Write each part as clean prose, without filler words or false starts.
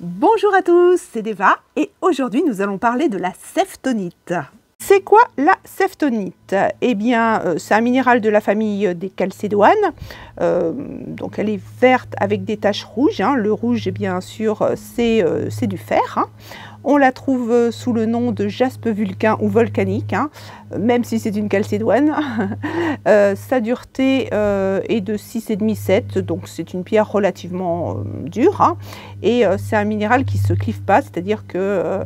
Bonjour à tous, c'est Deva et aujourd'hui nous allons parler de la seftonite. C'est quoi la seftonite? Eh bien, c'est un minéral de la famille des chalcédoines. Donc elle est verte avec des taches rouges. Le rouge, bien sûr, c'est du fer. On la trouve sous le nom de jaspe vulcain ou volcanique, même si c'est une chalcédoine. Sa dureté est de 6,5-7, donc c'est une pierre relativement dure. Et c'est un minéral qui ne se clive pas, c'est-à-dire que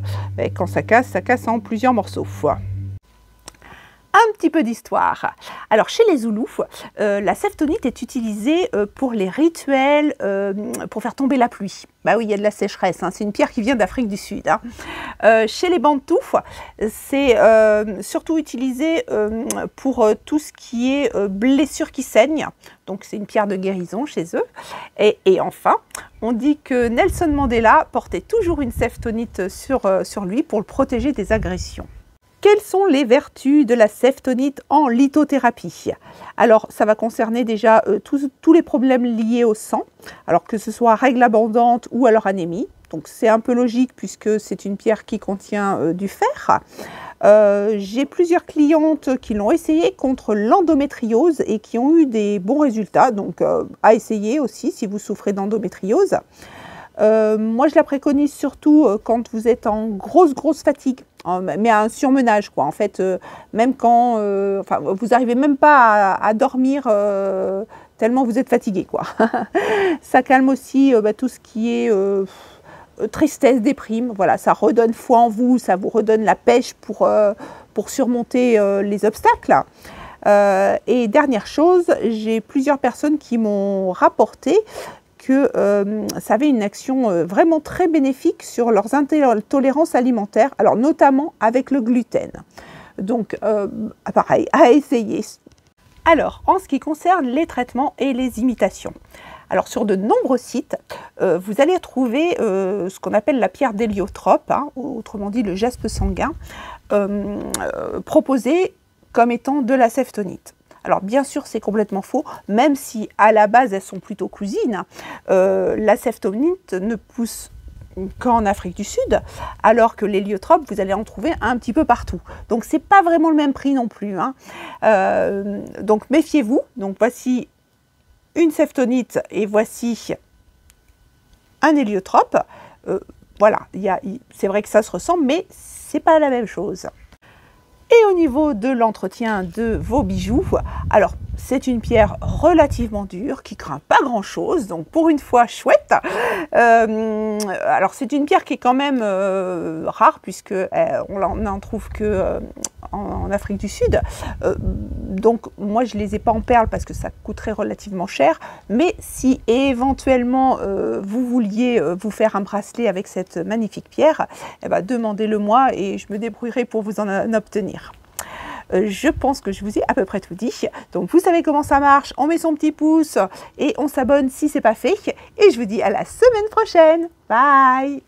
quand ça casse en plusieurs morceaux. Un petit peu d'histoire. Alors chez les Zoulous, la seftonite est utilisée pour les rituels, pour faire tomber la pluie. Bah oui, il y a de la sécheresse, c'est une pierre qui vient d'Afrique du Sud. Chez les Bantous, c'est surtout utilisé pour tout ce qui est blessure qui saigne. Donc c'est une pierre de guérison chez eux. Et enfin, on dit que Nelson Mandela portait toujours une seftonite sur lui pour le protéger des agressions. Quelles sont les vertus de la seftonite en lithothérapie? Alors, ça va concerner déjà tous les problèmes liés au sang, alors que ce soit règles abondantes ou alors anémie. Donc, c'est un peu logique puisque c'est une pierre qui contient du fer. J'ai plusieurs clientes qui l'ont essayé contre l'endométriose et qui ont eu des bons résultats. Donc, à essayer aussi si vous souffrez d'endométriose. Moi, je la préconise surtout quand vous êtes en grosse fatigue, mais à un surmenage, quoi. En fait, même quand vous n'arrivez même pas à dormir tellement vous êtes fatigué, quoi. Ça calme aussi tout ce qui est tristesse, déprime. Voilà, ça redonne foi en vous, ça vous redonne la pêche pour surmonter les obstacles. Et dernière chose, j'ai plusieurs personnes qui m'ont rapporté que ça avait une action vraiment très bénéfique sur leurs intolérances alimentaires, alors notamment avec le gluten. Donc, pareil, à essayer. Alors, en ce qui concerne les traitements et les imitations, alors sur de nombreux sites, vous allez trouver ce qu'on appelle la pierre d'héliotrope, autrement dit le jaspe sanguin, proposé comme étant de la seftonite. Alors bien sûr c'est complètement faux, même si à la base elles sont plutôt cousines. La seftonite ne pousse qu'en Afrique du Sud, alors que l'héliotrope vous allez en trouver un petit peu partout. Donc c'est pas vraiment le même prix non plus. Donc méfiez-vous. Donc voici une seftonite et voici un héliotrope. Voilà, c'est vrai que ça se ressemble, mais c'est pas la même chose. Et au niveau de l'entretien de vos bijoux, alors c'est une pierre relativement dure qui craint pas grand chose, donc pour une fois chouette. Alors c'est une pierre qui est quand même rare puisque on n'en trouve que en Afrique du Sud. Donc moi je les ai pas en perles parce que ça coûterait relativement cher, mais si éventuellement vous vouliez vous faire un bracelet avec cette magnifique pierre, demandez-le moi et je me débrouillerai pour vous en obtenir. Je pense que je vous ai à peu près tout dit. Donc vous savez comment ça marche, on met son petit pouce et on s'abonne si ce n'est pas fait. Et je vous dis à la semaine prochaine. Bye!